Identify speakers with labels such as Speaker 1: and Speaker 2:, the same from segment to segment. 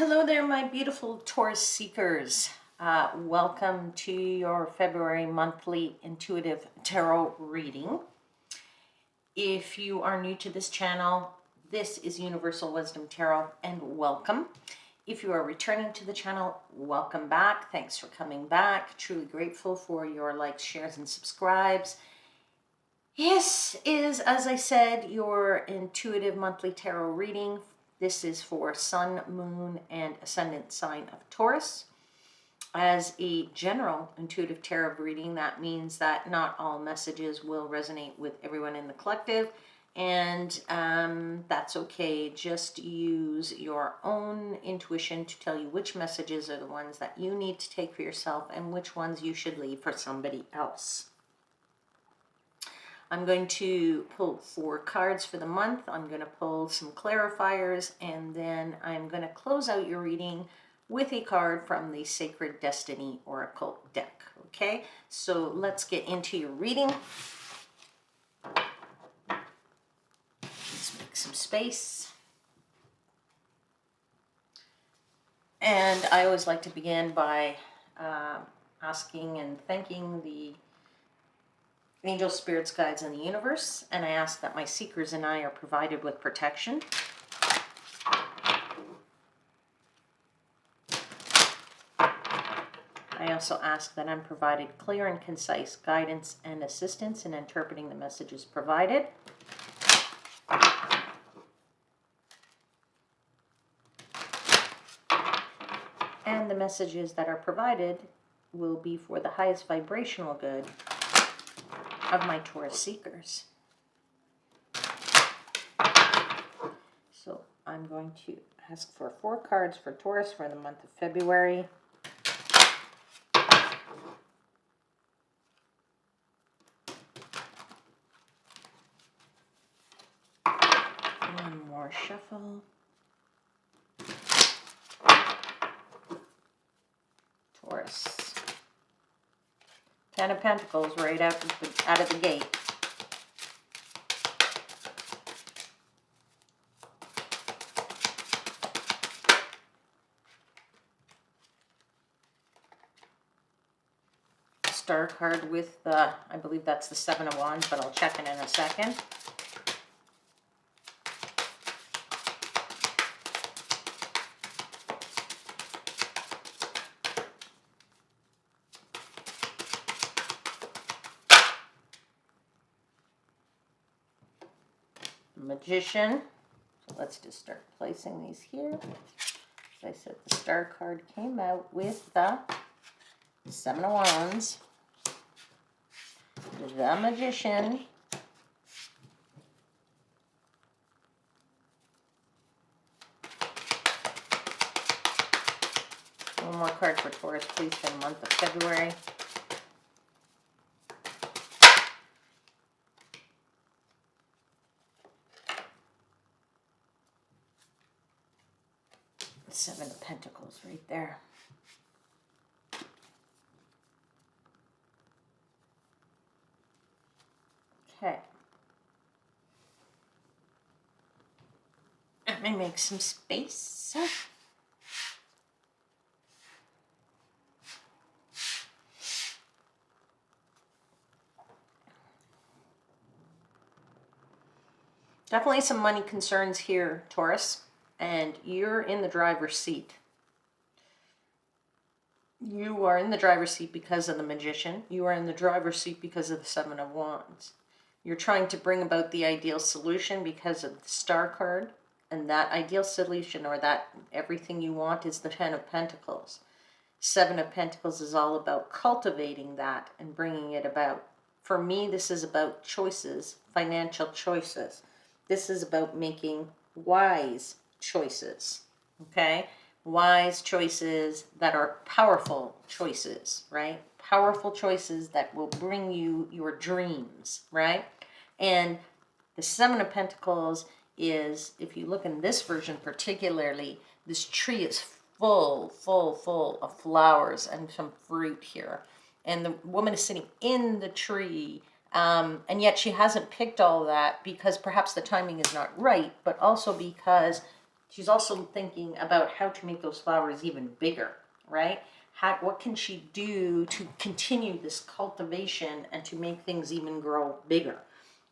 Speaker 1: Hello there, my beautiful Taurus seekers. Welcome to your February monthly intuitive tarot reading. If you are new to this channel, this is Universal Wisdom Tarot, and welcome. If you are returning to the channel, welcome back. Thanks for coming back. Truly grateful for your likes, shares, and subscribes. This is, as I said, your intuitive monthly tarot reading. This is for Sun, Moon, and Ascendant sign of Taurus. As a general intuitive tarot reading, that means that not all messages will resonate with everyone in the collective, and that's okay. Just use your own intuition to tell you which messages are the ones that you need to take for yourself and which ones you should leave for somebody else. I'm going to pull 4 cards for the month. I'm going to pull some clarifiers, and then I'm going to close out your reading with a card from the Sacred Destiny Oracle deck. Okay, so let's get into your reading. Let's make some space. And I always like to begin by asking and thanking the angels, spirits, guides, and the universe, and I ask that my seekers and I are provided with protection. I also ask that I'm provided clear and concise guidance and assistance in interpreting the messages provided. And the messages that are provided will be for the highest vibrational good of my Taurus seekers. So I'm going to ask for 4 cards for Taurus for the month of February. One more shuffle. Taurus. 10 of Pentacles right out of the gate. Star card with, I believe that's the 7 of Wands, but I'll check it in a second. Magician. So let's just start placing these here. As I said, the Star card came out with the 7 of Wands, the Magician, one more card for Taurus, please, for the month of February. The 7 of Pentacles right there. Okay. Let me make some space. Definitely some money concerns here, Taurus, and you're in the driver's seat. You are in the driver's seat because of the Magician. You are in the driver's seat because of the 7 of Wands. You're trying to bring about the ideal solution because of the Star card, and that ideal solution, or that everything you want, is the 10 of Pentacles. 7 of Pentacles is all about cultivating that and bringing it about. For me, this is about choices, financial choices. This is about making wise choices, okay? Wise choices that are powerful choices, right? Powerful choices that will bring you your dreams, right? And the 7 of Pentacles is, if you look in this version particularly, this tree is full of flowers and some fruit here. And the woman is sitting in the tree, and yet she hasn't picked all that because perhaps the timing is not right, but also because She's also thinking about how to make those flowers even bigger, right? What can she do to continue this cultivation and to make things even grow bigger?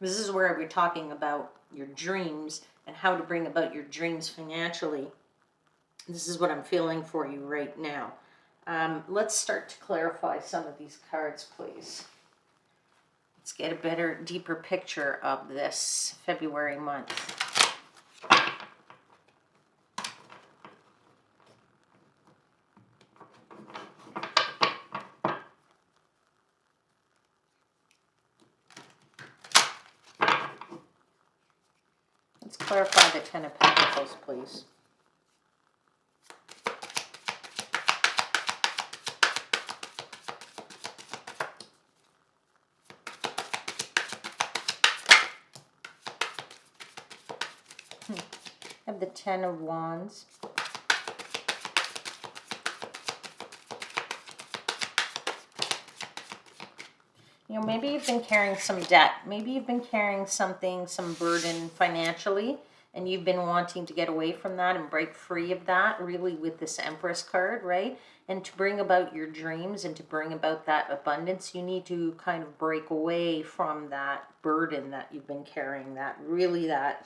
Speaker 1: This is where we're talking about your dreams and how to bring about your dreams financially. This is what I'm feeling for you right now. Let's start to clarify some of these cards, please. Let's get a better, deeper picture of this February month. Let's clarify the Ten of Pentacles, please. Have the Ten of Wands. You know, maybe you've been carrying some debt. Maybe you've been carrying something, some burden financially, and you've been wanting to get away from that and break free of that, really, with this Empress card, right? And to bring about your dreams and to bring about that abundance, you need to kind of break away from that burden that you've been carrying, that really that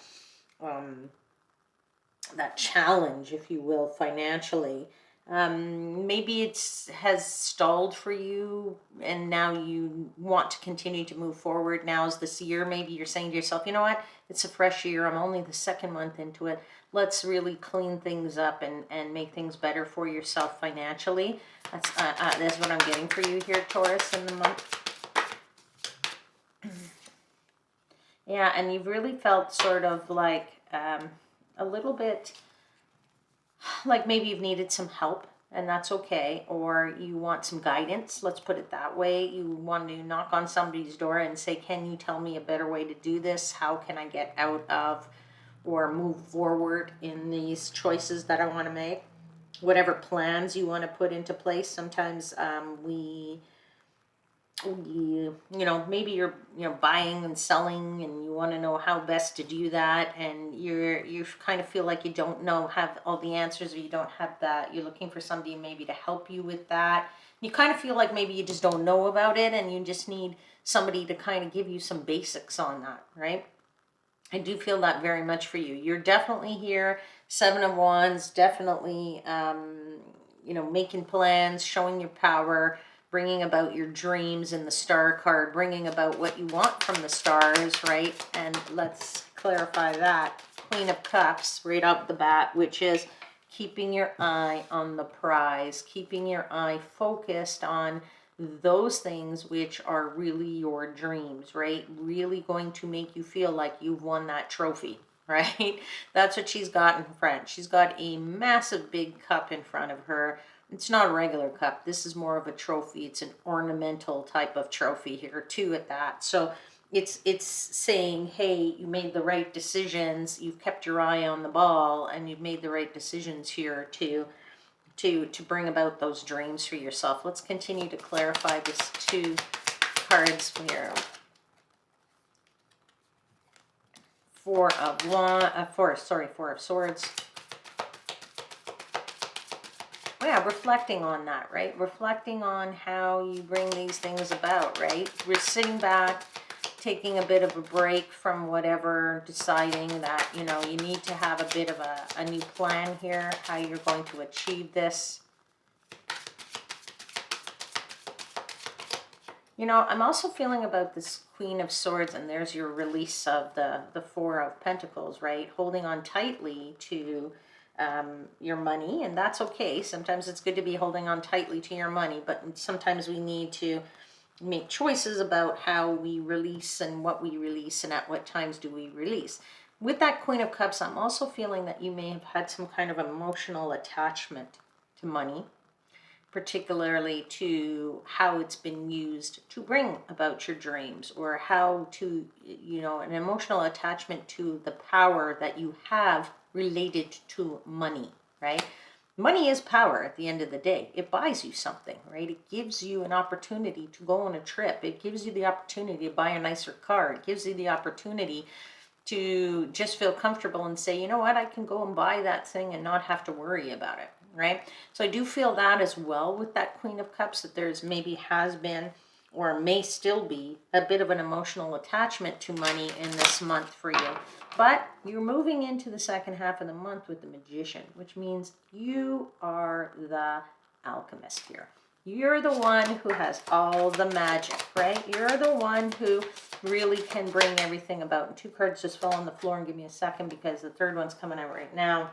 Speaker 1: challenge, if you will, financially. Maybe it's has stalled for you and now you want to continue to move forward. Now's this year. Maybe you're saying to yourself, you know what, it's a fresh year. I'm only the second month into it. Let's really clean things up and make things better for yourself financially. That's what I'm getting for you here, Taurus, in the month. Yeah, and you've really felt sort of like a little bit like maybe you've needed some help, and that's okay, or you want some guidance, let's put it that way. You want to knock on somebody's door and say, can you tell me a better way to do this? How can I get out of or move forward in these choices that I want to make? Whatever plans you want to put into place. Sometimes maybe you're buying and selling and you want to know how best to do that, and you kind of feel like you don't have all the answers, or you don't have that. You're looking for somebody maybe to help you with that. You kind of feel like maybe you just don't know about it and you just need somebody to kind of give you some basics on that, right? I do feel that very much for you. You're definitely here. Seven of Wands, definitely making plans, showing your power, bringing about your dreams in the Star card, bringing about what you want from the stars, right? And let's clarify that. Queen of Cups right off the bat, which is keeping your eye on the prize, keeping your eye focused on those things which are really your dreams, right? Really going to make you feel like you've won that trophy, right? That's what she's got in front. She's got a massive big cup in front of her. It's not a regular cup. This is more of a trophy. It's an ornamental type of trophy here too at that. So it's saying, hey, you made the right decisions. You've kept your eye on the ball and you've made the right decisions here to bring about those dreams for yourself. Let's continue to clarify this two cards here. Four of Swords. Yeah, reflecting on that, right? Reflecting on how you bring these things about, right? We're sitting back, taking a bit of a break from whatever, deciding that, you need to have a bit of a new plan here, how you're going to achieve this. I'm also feeling about this Queen of Swords, and there's your release of the Four of Pentacles, right? Holding on tightly to your money, and that's okay. Sometimes it's good to be holding on tightly to your money, but sometimes we need to make choices about how we release and what we release and at what times do we release. With that Queen of Cups, I'm also feeling that you may have had some kind of emotional attachment to money, particularly to how it's been used to bring about your dreams, or how to, an emotional attachment to the power that you have related to money, right? Money is power at the end of the day. It buys you something, right? It gives you an opportunity to go on a trip. It gives you the opportunity to buy a nicer car. It gives you the opportunity to just feel comfortable and say, you know what, I can go and buy that thing and not have to worry about it, right? So I do feel that as well with that Queen of Cups, that there's maybe has been or may still be a bit of an emotional attachment to money in this month for you. But you're moving into the second half of the month with the Magician, which means you are the alchemist here. You're the one who has all the magic, right? You're the one who really can bring everything about. And 2 cards just fell on the floor, and give me a second because the third one's coming out right now.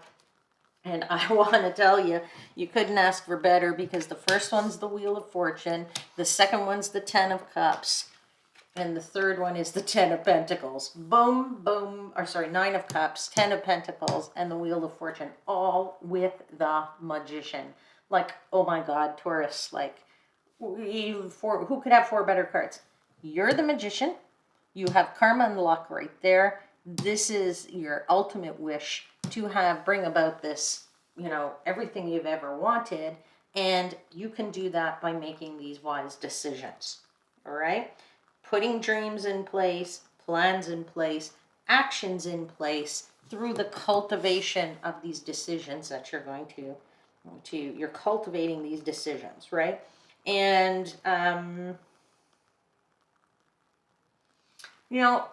Speaker 1: And I want to tell you, you couldn't ask for better, because the first one's the Wheel of Fortune, the second one's the 10 of Cups, and the third one is the 10 of Pentacles. Boom, boom, or sorry, 9 of Cups, 10 of Pentacles, and the Wheel of Fortune, all with the Magician. Like, oh my God, Taurus, like, who could have 4 better cards? You're the Magician. You have karma and luck right there. This is your ultimate wish to bring about this, you know, everything you've ever wanted. And you can do that by making these wise decisions. All right? Putting dreams in place, plans in place, actions in place through the cultivation of these decisions that you're going to you're cultivating these decisions, right? And, you know,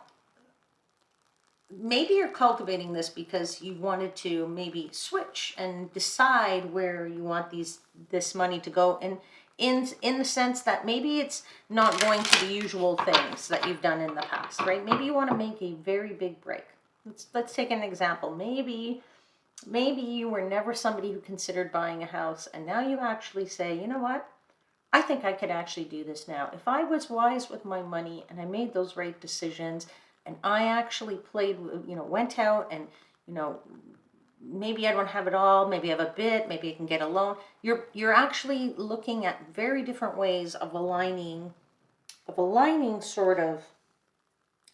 Speaker 1: maybe you're cultivating this because you wanted to maybe switch and decide where you want this money to go, and in the sense that maybe it's not going to the usual things that you've done in the past, right? Maybe you want to make a very big break. Let's take an example. Maybe you were never somebody who considered buying a house, and now you actually say, you know what? I think I could actually do this now. If I was wise with my money and I made those right decisions, and I actually played, you know, went out and, you know, maybe I don't have it all, maybe I have a bit, maybe I can get a loan. You're actually looking at very different ways of aligning sort of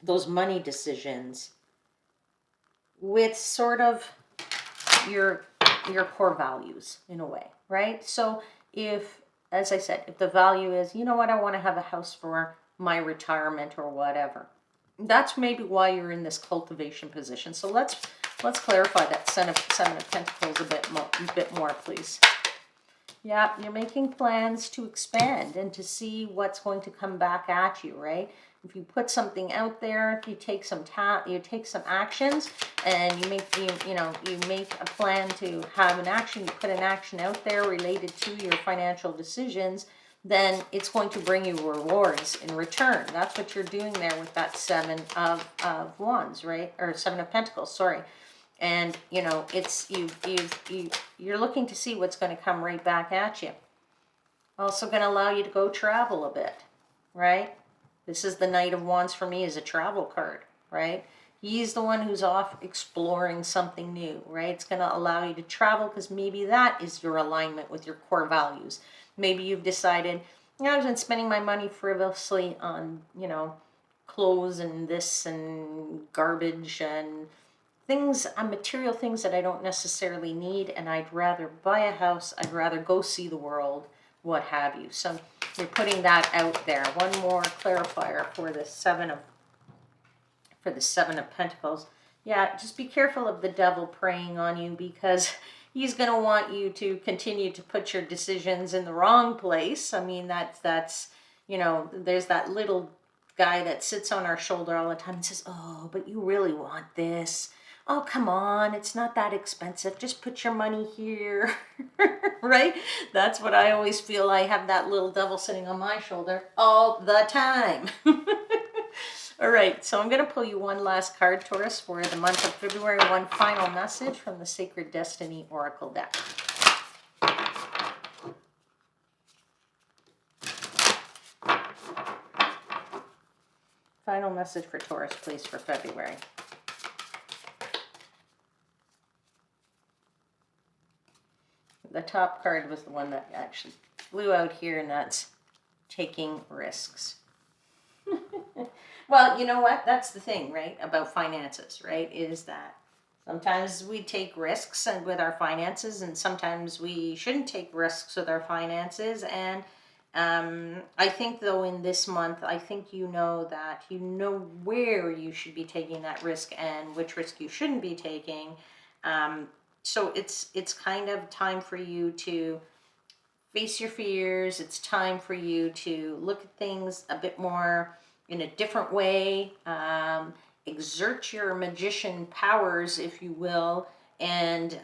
Speaker 1: those money decisions with sort of your core values in a way, right? So if, as I said, if the value is, you know what, I want to have a house for my retirement or whatever, that's maybe why you're in this cultivation position. So let's clarify that seven of Pentacles a bit more, please. Yeah, you're making plans to expand and to see what's going to come back at you, right? If you put something out there, you take some actions, and you make a plan to have an action. You put an action out there related to your financial decisions, then it's going to bring you rewards in return. That's what you're doing there with that 7 of Wands, right? Or 7 of Pentacles, sorry. And, you know, it's you're looking to see what's going to come right back at you. Also going to allow you to go travel a bit, right? This is the Knight of Wands for me, is a travel card, right? He's the one who's off exploring something new, right? It's going to allow you to travel because maybe that is your alignment with your core values. Maybe you've decided, you know, I've been spending my money frivolously on, you know, clothes and this and garbage and things, material things that I don't necessarily need, and I'd rather buy a house, I'd rather go see the world, what have you. So you're putting that out there. One more clarifier for the 7 of Pentacles. Yeah, just be careful of the devil preying on you, because he's going to want you to continue to put your decisions in the wrong place. I mean, that's you know, there's that little guy that sits on our shoulder all the time and says, oh, but you really want this. Oh, come on, it's not that expensive. Just put your money here, right? That's what I always feel. I have that little devil sitting on my shoulder all the time. All right, so I'm going to pull you one last card, Taurus, for the month of February. One final message from the Sacred Destiny Oracle deck. Final message for Taurus, please, for February. The top card was the one that actually flew out here, and that's taking risks. Well, you know what? That's the thing, right, about finances, right, is that sometimes we take risks with our finances, and sometimes we shouldn't take risks with our finances. And I think though in this month, I think you know that you know where you should be taking that risk and which risk you shouldn't be taking. So it's kind of time for you to face your fears. It's time for you to look at things a bit more in a different way. Exert your magician powers, if you will, and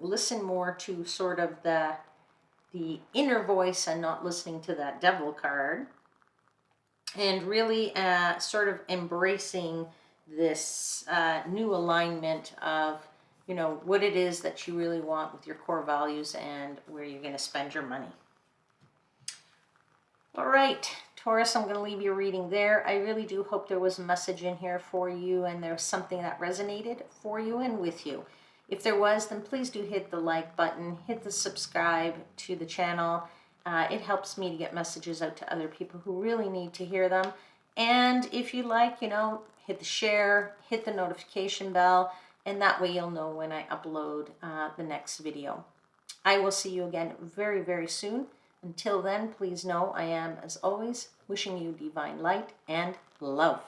Speaker 1: listen more to sort of the inner voice and not listening to that devil card, and really sort of embracing this new alignment of what it is that you really want with your core values and where you're going to spend your money. All right, Taurus, I'm going to leave your reading there. I really do hope there was a message in here for you and there's something that resonated for you and with you. If there was, then please do hit the like button, hit the subscribe to the channel. It helps me to get messages out to other people who really need to hear them. And if you like, hit the share, hit the notification bell, and that way you'll know when I upload the next video. I will see you again very, very soon. Until then, please know I am, as always, wishing you divine light and love.